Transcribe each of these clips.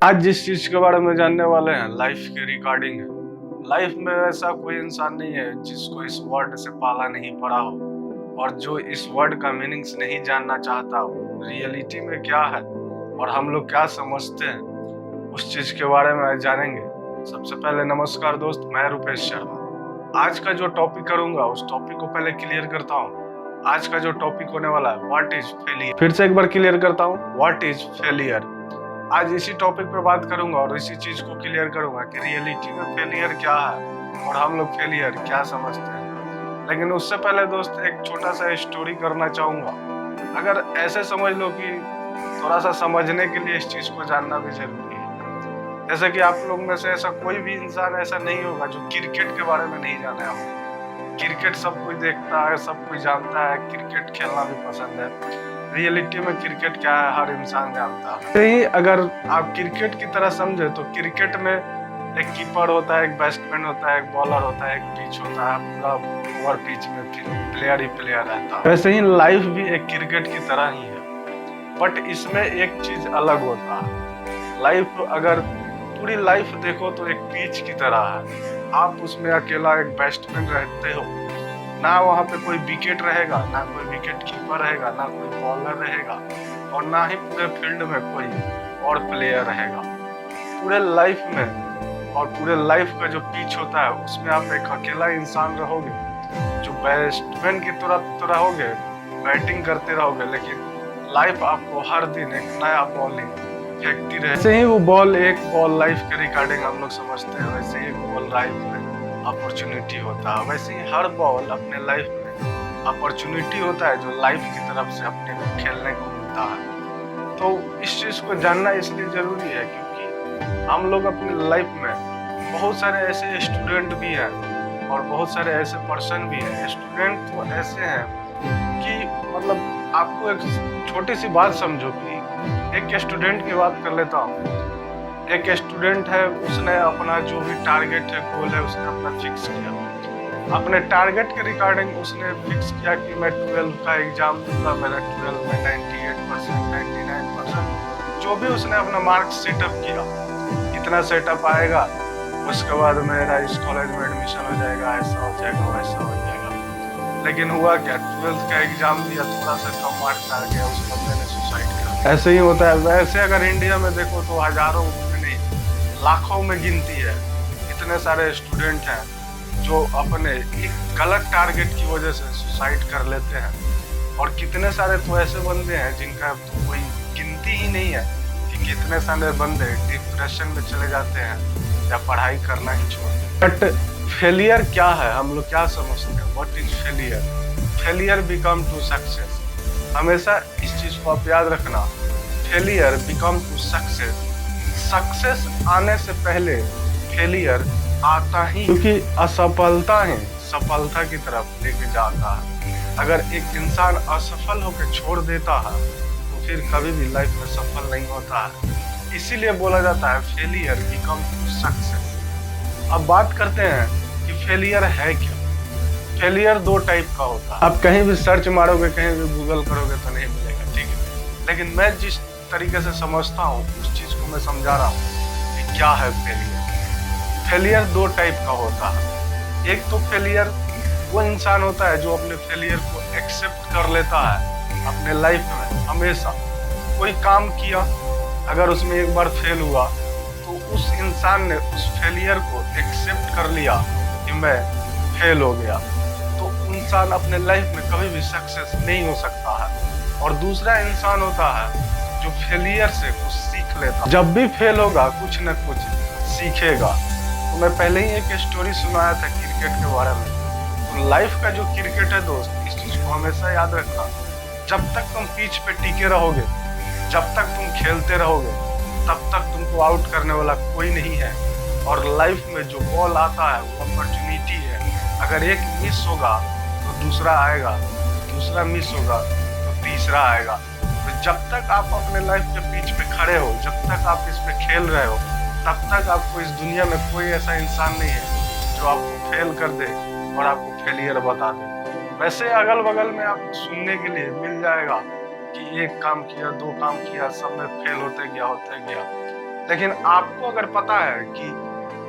आज जिस चीज के बारे में जानने वाले हैं लाइफ की रिकॉर्डिंग है। लाइफ में ऐसा कोई इंसान नहीं है जिसको इस वर्ड से पाला नहीं पड़ा हो और जो इस वर्ड का मीनिंग्स नहीं जानना चाहता हो, रियलिटी में क्या है और हम लोग क्या समझते हैं, उस चीज के बारे में आज जानेंगे। सबसे पहले नमस्कार दोस्त, मैं रुपेश शर्मा। आज का जो टॉपिक करूंगा उस टॉपिक को पहले क्लियर करता हूँ। आज का जो टॉपिक होने वाला है व्हाट इज फेलियर। फिर से एक बार क्लियर करता हूँ, व्हाट इज फेलियर। आज इसी टॉपिक पर बात करूंगा और इसी चीज को क्लियर करूंगा कि रियलिटी में फेलियर क्या है और हम लोग फेलियर क्या समझते हैं। लेकिन उससे पहले दोस्त एक छोटा सा स्टोरी करना चाहूंगा। अगर ऐसे समझ लो कि थोड़ा सा समझने के लिए इस चीज को जानना भी जरूरी है। जैसे कि आप लोग में से ऐसा कोई भी इंसान ऐसा नहीं होगा जो क्रिकेट के बारे में नहीं जाना हो। क्रिकेट सब कोई देखता है, सब कोई जानता है, क्रिकेट खेलना भी पसंद है। रियलिटी में क्रिकेट क्या है हर इंसान जानता है। यही अगर आप क्रिकेट की तरह समझे तो क्रिकेट में एक कीपर होता है, एक बैट्समैन होता है, एक बॉलर होता है, एक पिच होता है, पूरा ओवर पिच में फिर प्लेयर ही प्लेयर रहता है। वैसे ही लाइफ भी एक क्रिकेट की तरह ही है, बट इसमें एक चीज अलग होता है। लाइफ अगर पूरी लाइफ देखो तो एक पिच की तरह है। आप उसमें अकेला एक बैट्समैन रहते हो, ना वहाँ पे कोई विकेट रहेगा, ना कोई विकेट कीपर रहेगा, ना कोई बॉलर रहेगा और ना ही पूरे फील्ड में कोई और प्लेयर रहेगा। पूरे लाइफ में और पूरे लाइफ का जो पिच होता है उसमें आप एक अकेला इंसान रहोगे जो बैट्समैन की तरह रहोगे, बैटिंग करते रहोगे, लेकिन लाइफ आपको हर दिन एक नया बॉलिंग फेंकती रहे। वैसे ही वो बॉल, एक बॉल लाइफ के रिकॉर्डिंग हम लोग समझते हैं, वैसे ही बॉल लाइफ में अपॉर्चुनिटी होता है। वैसे ही हर बॉल अपने लाइफ में अपॉर्चुनिटी होता है जो लाइफ की तरफ से अपने को खेलने को मिलता है। तो इस चीज को जानना इसलिए जरूरी है क्योंकि हम लोग अपनी लाइफ में बहुत सारे ऐसे स्टूडेंट भी हैं और बहुत सारे ऐसे पर्सन भी हैं। स्टूडेंट तो ऐसे हैं कि मतलब आपको एक छोटी सी बात समझो कि एक स्टूडेंट की बात कर लेता हूँ। एक स्टूडेंट है, उसने अपना जो भी टारगेट है, गोल है, उसने अपना फिक्स किया। अपने टारगेट के रिगार्डिंग उसने फिक्स किया कि मैं 12 का एग्जाम दूंगा, मेरा 12 में 98%, 99%, जो भी उसने अपना मार्क्स सेटअप किया, इतना सेटअप आएगा, उसके बाद मेरा इस कॉलेज में एडमिशन हो जाएगा, ऐसा हो जाएगा, वैसा हो जाएगा। लेकिन हुआ क्या, 12th का एग्जाम दिया, थोड़ा सा कम मार्क्स आ गया, उस बंदे ने सुसाइड कर। ऐसे ही होता है। वैसे अगर इंडिया में देखो तो हजारों लाखों में गिनती है इतने सारे स्टूडेंट हैं जो अपने एक गलत टारगेट की वजह से सुसाइड कर लेते हैं। और कितने सारे तो ऐसे बंदे हैं जिनका तो कोई गिनती ही नहीं है कि कितने सारे बंदे डिप्रेशन में चले जाते हैं या पढ़ाई करना ही छोड़ देते हैं। बट फेलियर क्या है, हम लोग क्या समझते हैं, what is failure. Failure become to success. हमेशा इस चीज को आप याद रखना, failure become to success. Success आने से पहले फेलियर आता ही, क्योंकि असफलता ही सफलता की तरफ लेके जाता है। अगर एक इंसान असफल होकर छोड़ देता है तो फिर कभी भी लाइफ में सफल नहीं होता है। इसीलिए बोला जाता है फेलियर बिकम टू सक्सेस। अब बात करते हैं कि फेलियर है क्या। फेलियर दो टाइप का होता है। आप कहीं भी सर्च मारोगे, कहीं भी गूगल करोगे तो नहीं मिलेगा, ठीक है। लेकिन मैं जिस तरीके से समझता हूँ उस चीज को मैं समझा रहा हूँ कि क्या है फेलियर। फेलियर दो टाइप का होता है। एक तो फेलियर वो इंसान होता है जो अपने फेलियर को एक्सेप्ट कर लेता है अपने लाइफ में। हमेशा कोई काम किया, अगर उसमें एक बार फेल हुआ तो उस इंसान ने उस फेलियर को एक्सेप्ट कर लिया कि मैं फेल हो गया, तो इंसान अपने लाइफ में कभी भी सक्सेस नहीं हो सकता है। और दूसरा इंसान होता है जो फेलियर से कुछ सीख लेता। जब भी फेल होगा कुछ न कुछ सीखेगा। तो मैं पहले ही एक स्टोरी सुनाया था क्रिकेट के बारे में। तो लाइफ का जो क्रिकेट है दोस्त, इस चीज को हमेशा याद रखना। जब तक तुम पिच पे टिके रहोगे, जब तक तुम खेलते रहोगे, तब तक तुमको आउट करने वाला कोई नहीं है। और लाइफ में जो बॉल आता है वो अपॉर्चुनिटी है। अगर एक मिस होगा तो दूसरा आएगा, दूसरा मिस होगा तो तीसरा आएगा। तो जब तक आप अपने लाइफ के पिच पे खड़े हो, जब तक आप इस पे खेल रहे हो, तब तक आपको इस दुनिया में कोई ऐसा इंसान नहीं है जो आपको फेल कर दे और आपको फेलियर बता दे। वैसे अगल बगल में आपको सुनने के लिए मिल जाएगा कि एक काम किया, दो काम किया, सब में फेल होते गया। लेकिन आपको अगर पता है कि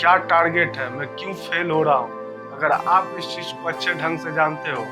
क्या टारगेट है, मैं क्यों फेल हो रहा हूँ, अगर आप इस चीज को अच्छे ढंग से जानते हो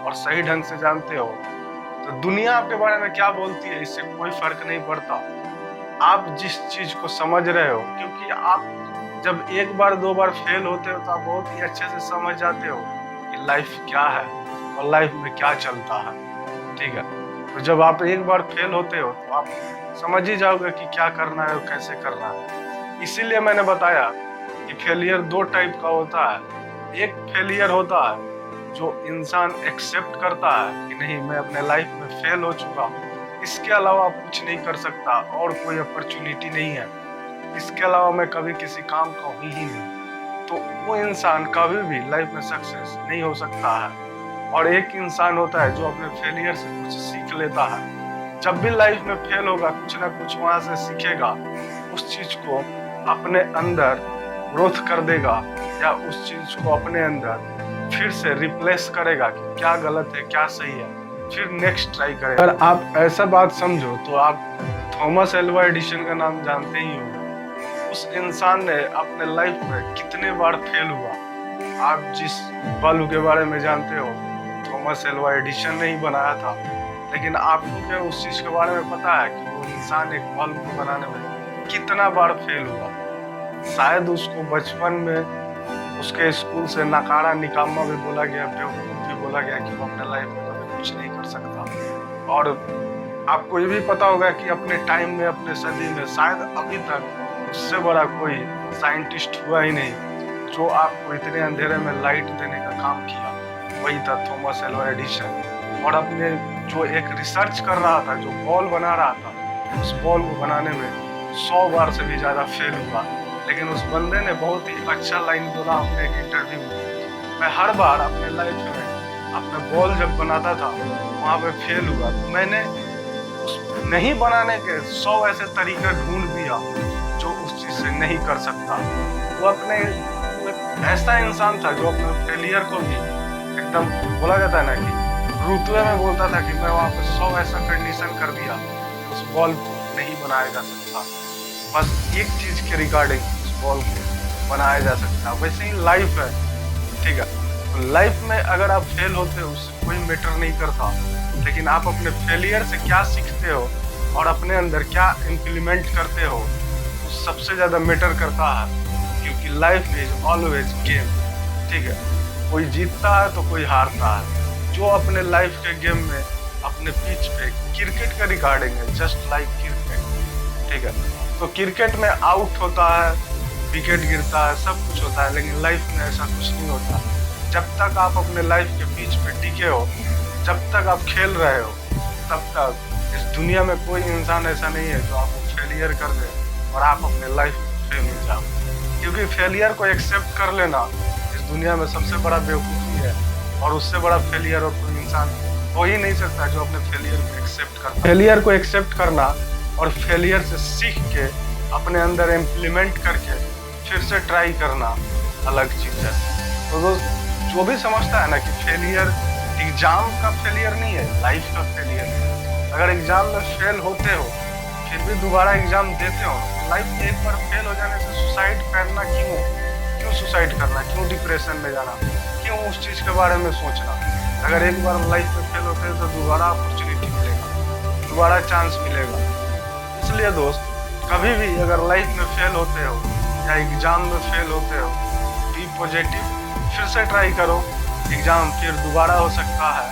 और सही ढंग से जानते हो, तो दुनिया आपके बारे में क्या बोलती है इससे कोई फर्क नहीं पड़ता। आप जिस चीज को समझ रहे हो, क्योंकि आप जब एक बार दो बार फेल होते हो तो आप बहुत ही अच्छे से समझ जाते हो कि लाइफ क्या है और लाइफ में क्या चलता है। ठीक है, तो जब आप एक बार फेल होते हो तो आप समझ ही जाओगे कि क्या करना है और कैसे करना है। इसीलिए मैंने बताया कि फेलियर दो टाइप का होता है। एक फेलियर होता है जो इंसान एक्सेप्ट करता है कि नहीं, मैं अपने लाइफ में फेल हो चुका हूँ, इसके अलावा कुछ नहीं कर सकता और कोई अपॉर्चुनिटी नहीं है, इसके अलावा मैं कभी किसी काम का हूँ ही नहीं, तो वो इंसान कभी भी लाइफ में सक्सेस नहीं हो सकता है। और एक इंसान होता है जो अपने फेलियर से कुछ सीख लेता है। जब भी लाइफ में फेल होगा कुछ ना कुछ वहां से सीखेगा, उस चीज को अपने अंदर ग्रोथ कर देगा या उस चीज को अपने अंदर फिर से रिप्लेस करेगा कि क्या गलत है क्या सही है, फिर नेक्स्ट ट्राई करेगा। अगर आप ऐसा बात समझो तो आप थॉमस एल्वा एडिसन का नाम जानते ही होंगे। उस इंसान ने अपने लाइफ में कितने बार फेल हुआ। आप जिस बल्ब के बारे में जानते हो, थॉमस एल्वा एडिसन ने ही बनाया था, लेकिन आपको क्या उस चीज के बारे में पता है कि वो इंसान एक बल्ब को बनाने में कितना बार फेल हुआ। शायद उसको बचपन में उसके स्कूल से नकारा निकामा भी बोला गया, बेवकूफ भी बोला गया कि वो अपने लाइफ में कभी कुछ नहीं कर सकता। और आपको ये भी पता होगा कि अपने टाइम में, अपने सदी में शायद अभी तक उससे बड़ा कोई साइंटिस्ट हुआ ही नहीं जो आपको इतने अंधेरे में लाइट देने का काम किया, वही था थॉमस एल्वा एडिसन। और अपने जो एक रिसर्च कर रहा था, जो बॉल बना रहा था, उस बॉल को बनाने में 100 बार से भी ज्यादा फेल हुआ, लेकिन उस बंदे ने बहुत ही अच्छा लाइन बोला अपने एक इंटरव्यू में, मैं हर बार अपने लाइफ में अपने बॉल जब बनाता था वहां पे फेल हुआ, तो मैंने उस नहीं बनाने के 100 ऐसे तरीके ढूंढ दिया जो उस चीज से नहीं कर सकता। वो एक ऐसा इंसान था जो अपने फेलियर को भी एकदम, बोला जाता है ना कि रुतबे में बोलता था कि मैं वहां पे 100 ऐसा कंडीशन कर दिया उस बॉल को नहीं बनाया जा सकता, बस एक चीज के रिगार्डिंग उस बॉल को बनाया जा सकता। वैसे ही लाइफ है, ठीक है, तो लाइफ में अगर आप फेल होते हो उससे कोई मैटर नहीं करता, लेकिन आप अपने फेलियर से क्या सीखते हो और अपने अंदर क्या इम्प्लीमेंट करते हो वो सबसे ज्यादा मैटर करता है। क्योंकि लाइफ इज ऑलवेज गेम, ठीक है, कोई जीतता है तो कोई हारता है। जो अपने लाइफ के गेम में अपने पिच पे क्रिकेट का रिगार्डिंग है, जस्ट लाइक क्रिकेट, ठीक है, तो क्रिकेट में आउट होता है, विकेट गिरता है, सब कुछ होता है, लेकिन लाइफ में ऐसा कुछ नहीं होता। जब तक आप अपने लाइफ के पिच पे टिके हो, जब तक आप खेल रहे हो, तब तक इस दुनिया में कोई इंसान ऐसा नहीं है जो आपको फेलियर कर दे और आप अपने लाइफ में फेल हो जाओ। क्योंकि फेलियर को एक्सेप्ट कर लेना इस दुनिया में सबसे बड़ा बेवकूफ़ी है, और उससे बड़ा फेलियर और कोई इंसान हो ही नहीं सकता जो अपने फेलियर को एक्सेप्ट करता। फेलियर को एक्सेप्ट करना और फेलियर से सीख के अपने अंदर इम्प्लीमेंट करके फिर से ट्राई करना अलग चीज़ है। तो दोस्त, जो भी समझता है ना कि फेलियर एग्जाम का फेलियर नहीं है, लाइफ का फेलियर है। अगर एग्जाम में फेल होते हो फिर भी दोबारा एग्जाम देते हो, लाइफ में एक बार फेल हो जाने से सुसाइड करना क्यों सुसाइड करना, क्यों डिप्रेशन में जाना, क्यों उस चीज़ के बारे में सोचना। अगर एक बार लाइफ में फेल होते हैं तो दोबारा अपॉर्चुनिटी मिलेगा, दोबारा चांस मिलेगा। इसलिए दोस्त, कभी भी अगर लाइफ में फेल होते हो या एग्जाम में फेल होते हो, बी पॉजिटिव, फिर से ट्राई करो। एग्जाम फिर दोबारा हो सकता है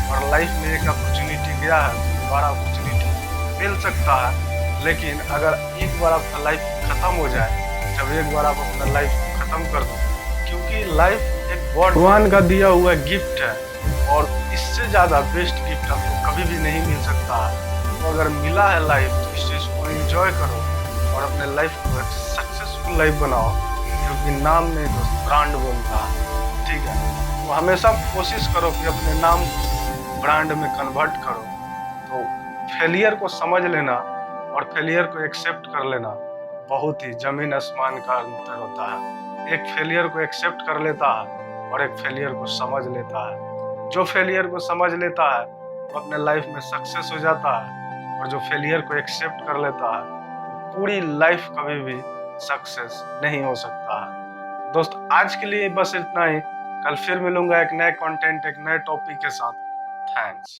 और लाइफ में एक अपॉर्चुनिटी गया है तो दोबारा अपॉर्चुनिटी मिल सकता है। लेकिन अगर एक बार आपका लाइफ खत्म हो जाए, जब एक बार आप अपना लाइफ खत्म कर दो, क्योंकि लाइफ एक भगवान का दिया हुआ गिफ्ट है और इससे ज़्यादा बेस्ट गिफ्ट आपको कभी भी नहीं मिल सकता है। तो अगर मिला है लाइफ तो इस चीज़ को एंजॉय करो और अपने लाइफ को एक सक्सेसफुल लाइफ बनाओ, क्योंकि नाम में दोस्त ब्रांड बनता है, ठीक है। तो हमेशा कोशिश करो कि अपने नाम को ब्रांड में कन्वर्ट करो। तो फेलियर को समझ लेना और फेलियर को एक्सेप्ट कर लेना बहुत ही जमीन आसमान का अंतर होता है। एक फेलियर को एक्सेप्ट कर लेता है और एक फेलियर को समझ लेता है। जो फेलियर को समझ लेता है वो अपने लाइफ में सक्सेस हो जाता है, और जो फेलियर को एक्सेप्ट कर लेता है वो पूरी लाइफ कभी भी सक्सेस नहीं हो सकता है। दोस्त आज के लिए बस इतना ही। कल फिर मिलूंगा एक नए कंटेंट, एक नए टॉपिक के साथ। थैंक्स।